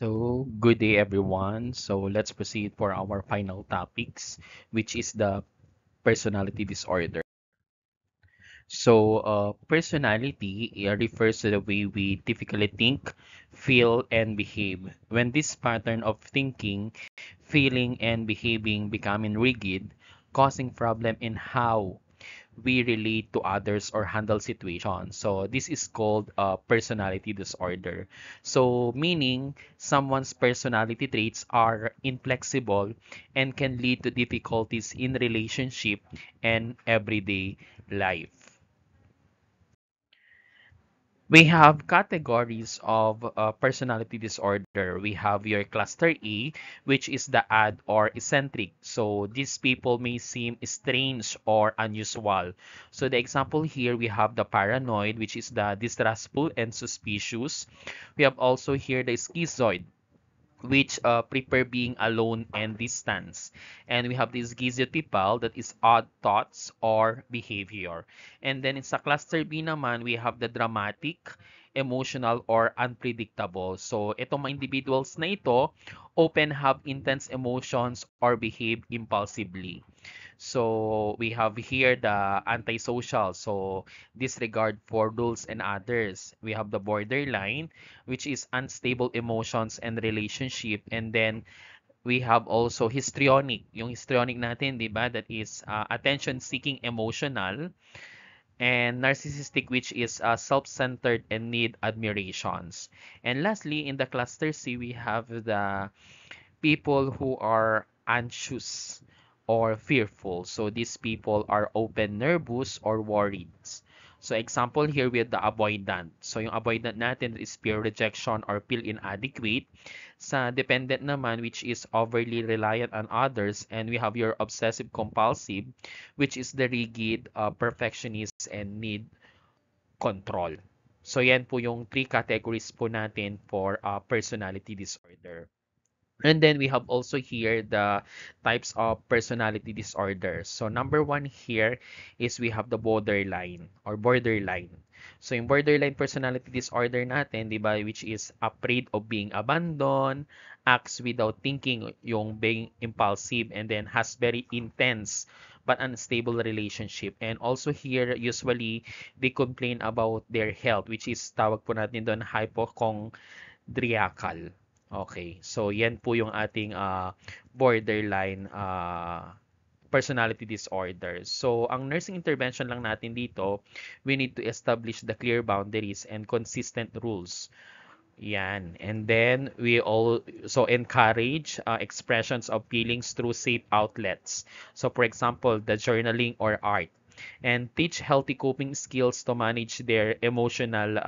So, good day everyone. So, let's proceed for our final topics, which is the personality disorder. So, personality refers to the way we typically think, feel, and behave. When this pattern of thinking, feeling, and behaving becoming rigid, causing problem in how we relate to others or handle situations. So this is called personality disorder. So meaning someone's personality traits are inflexible and can lead to difficulties in relationship and everyday life. We have categories of personality disorder. We have your cluster E, which is the odd or eccentric. So these people may seem strange or unusual. So the example here, we have the paranoid, which is the distrustful and suspicious. We have also here the schizoid, which prefer being alone and distance. And we have this schizotypal, that is odd thoughts or behavior. And then in sa cluster B naman, we have the dramatic, emotional, or unpredictable. So itong mga individuals na ito, often have intense emotions or behave impulsively. So we have here the antisocial, so disregard for rules and others. We have the borderline, which is unstable emotions and relationship. And then we have also histrionic. Yung histrionic natin, di ba? That is attention-seeking emotional. And narcissistic, which is self-centered and need admirations. And lastly, in the cluster C, we have the people who are anxious or fearful. So these people are often nervous or worried. So example here with the avoidant. So yung avoidant natin is fear rejection or feel inadequate. Sa dependent naman, which is overly reliant on others. And we have your obsessive compulsive, which is the rigid, perfectionist, and need control. So yan po yung three categories po natin for personality disorder. And then we have also here the types of personality disorders. So number one here is we have the borderline or borderline. So yung borderline personality disorder natin, di ba, which is afraid of being abandoned, acts without thinking, yung being impulsive, and then has very intense but unstable relationship. And also here, usually, they complain about their health, which is tawag po natin doon hypochondriacal. Okay, so yan po yung ating borderline personality disorder. So, ang nursing intervention lang natin dito, we need to establish the clear boundaries and consistent rules. Yan. And then we also encourage expressions of feelings through safe outlets. So, for example, the journaling or art. And teach healthy coping skills to manage their emotional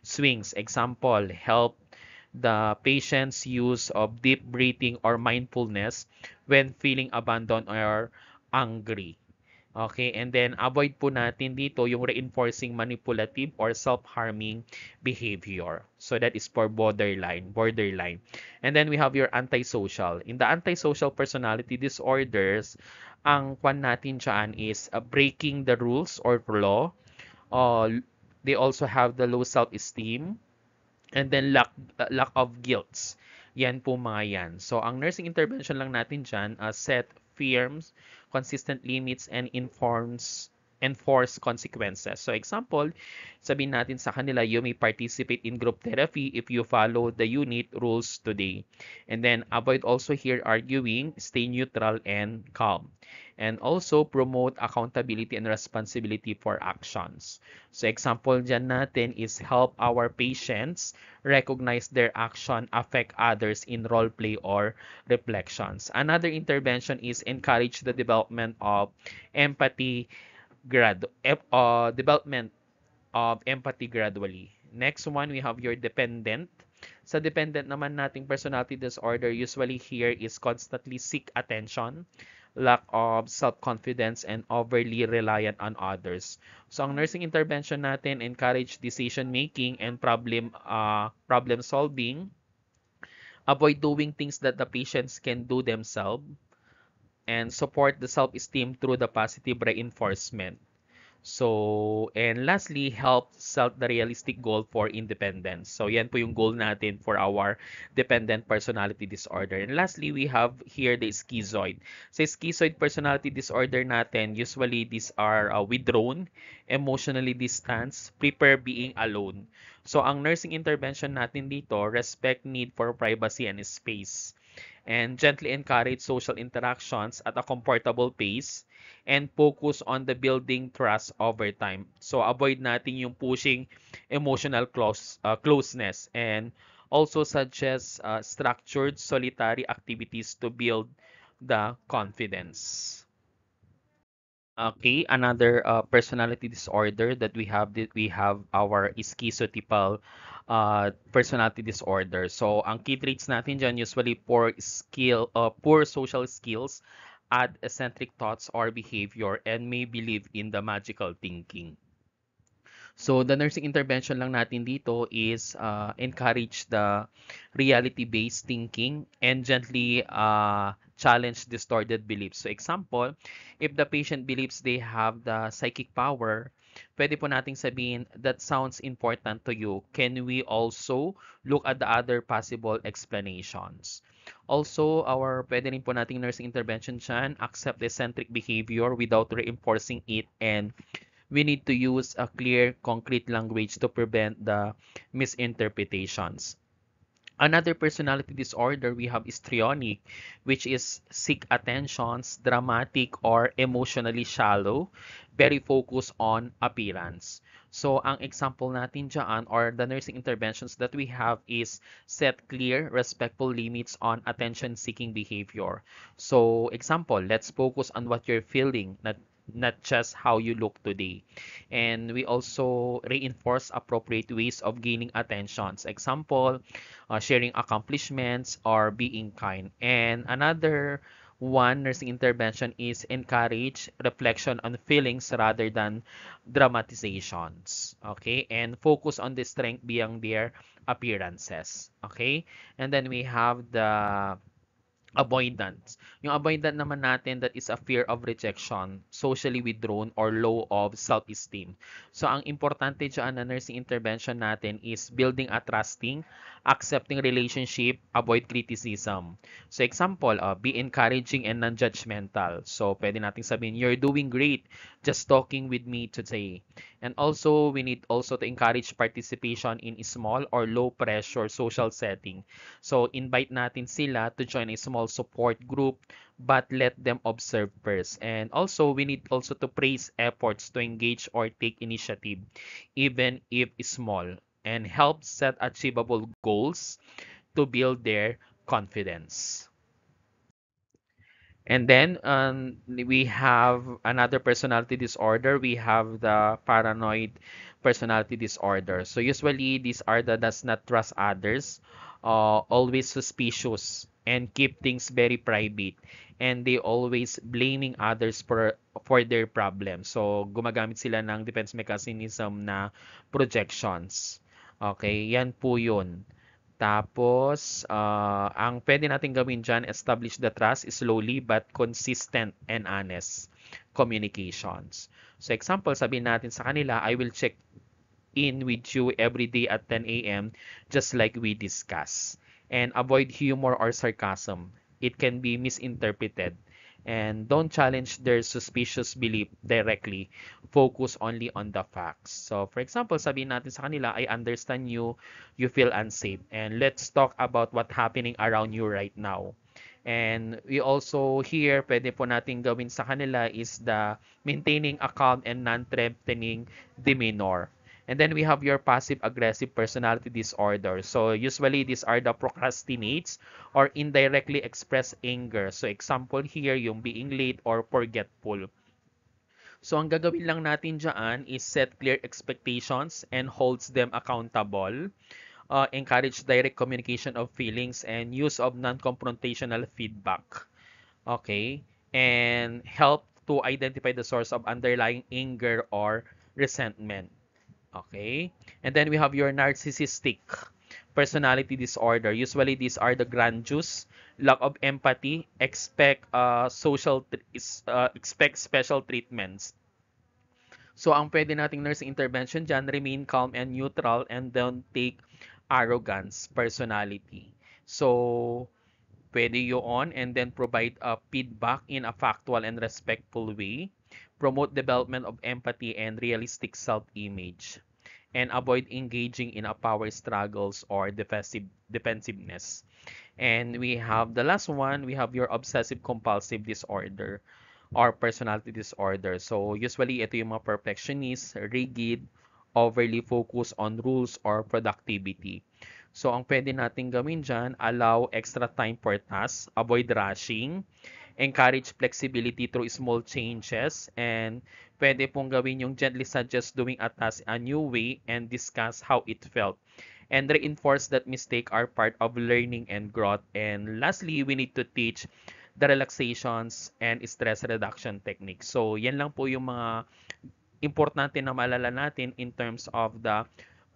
swings. Example, help the patient's use of deep breathing or mindfulness when feeling abandoned or angry. Okay, and then avoid po natin dito yung reinforcing manipulative or self-harming behavior. So that is for borderline. And then we have your antisocial. In the antisocial personality disorders, ang kwan natin dyan is breaking the rules or law. They also have the low self-esteem, and then lack of guilt. Yan po mga yan. So, ang nursing intervention lang natin dyan, set firms, consistent limits, and enforce consequences. So, example, sabihin natin sa kanila, you may participate in group therapy if you follow the unit rules today. And then, avoid also here arguing, stay neutral and calm. And also, promote accountability and responsibility for actions. So, example dyan natin is help our patients recognize their action affect others in role play or reflections. Another intervention is encourage the development of empathy development of empathy gradually. Next one, we have your dependent. Sa dependent naman nating personality disorder, usually here is constantly seek attention, lack of self-confidence, and overly reliant on others. So, ang nursing intervention natin, encourage decision-making and problem solving, avoid doing things that the patients can do themselves, and support the self-esteem through the positive reinforcement. So, and lastly, help set the realistic goal for independence. So, yan po yung goal natin for our dependent personality disorder. And lastly, we have here the schizoid. Sa schizoid personality disorder natin, usually these are withdrawn, emotionally distanced, prefer being alone. So, ang nursing intervention natin dito, respect need for privacy and space, and gently encourage social interactions at a comfortable pace, and focus on the building trust over time. So avoid natin yung pushing emotional closeness, and also suggest structured solitary activities to build the confidence. Okay, another personality disorder that we have our schizotypal personality disorder. So, ang key traits natin dyan usually poor social skills, add eccentric thoughts or behavior, and may believe in the magical thinking. So, the nursing intervention lang natin dito is encourage the reality-based thinking and gently challenge distorted beliefs. So, example, if the patient believes they have the psychic power, pwede po nating sabihin, that sounds important to you. Can we also look at the other possible explanations? Also, pwede rin po nating nursing intervention dyan, accept eccentric behavior without reinforcing it, and we need to use a clear, concrete language to prevent the misinterpretations. Another personality disorder we have is trionic, which is seek attentions, dramatic or emotionally shallow, very focused on appearance. So, ang example natin dyan or the nursing interventions that we have is set clear, respectful limits on attention-seeking behavior. So, example, let's focus on what you're feeling, not just how you look today. And we also reinforce appropriate ways of gaining attentions. Example, sharing accomplishments or being kind. And another one nursing intervention is encourage reflection on feelings rather than dramatizations. Okay? And focus on the strength beyond their appearances. Okay? And then we have the avoidance. Yung avoidant naman natin, that is a fear of rejection, socially withdrawn, or low of self-esteem. So, ang importante dyan na nursing intervention natin is building a trusting, accepting relationship, avoid criticism. So, example, be encouraging and non-judgmental. So, pwede nating sabihin, you're doing great, just talking with me today. And also, we need also to encourage participation in small or low pressure social setting. So, invite natin sila to join a small support group, but let them observe first. And also, we need also to praise efforts to engage or take initiative, even if small, and help set achievable goals to build their confidence. And then we have another personality disorder. We have the paranoid personality disorder. So usually these are the does not trust others, always suspicious, and keep things very private. And they always blaming others for their problems. So gumagamit sila ng defense mechanism na projections. Okay, yan po yun. Tapos, ang pwede natin gawin dyan, establish the trust slowly but consistent and honest communications. So, example, sabihin natin sa kanila, I will check in with you every day at 10 a.m. just like we discussed. And avoid humor or sarcasm. It can be misinterpreted. And don't challenge their suspicious belief directly. Focus only on the facts. So, for example, sabihin natin sa kanila, I understand you feel unsafe. And let's talk about what's happening around you right now. And we also here, pwede po natin gawin sa kanila is the maintaining a calm and non-threatening demeanor. And then we have your passive-aggressive personality disorder. So usually these are the procrastinates or indirectly express anger. So example here, yung being late or forgetful. So ang gagawin lang natin dyan is set clear expectations and holds them accountable. Encourage direct communication of feelings and use of non-confrontational feedback. Okay? And help to identify the source of underlying anger or resentment. Okay? And then we have your narcissistic personality disorder. Usually these are the grandiose, lack of empathy, expect special treatments. So, ang pwede nating nursing intervention dyan, remain calm and neutral and don't take arrogance, personality. So, pwede yun and then provide a feedback in a factual and respectful way. Promote development of empathy and realistic self-image. And avoid engaging in a power struggles or defensiveness. And we have the last one, we have your obsessive compulsive disorder or personality disorder. So usually ito yung mga perfectionist, rigid, overly focused on rules or productivity. So ang pwede natin gawin dyan, allow extra time for tasks, avoid rushing, encourage flexibility through small changes, and pwede pong gawin yung gently suggest doing a task a new way and discuss how it felt. And reinforce that mistake are part of learning and growth. And lastly, we need to teach the relaxations and stress reduction techniques. So, yan lang po yung mga importante na maalala natin in terms of the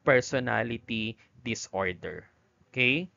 personality disorder. Okay?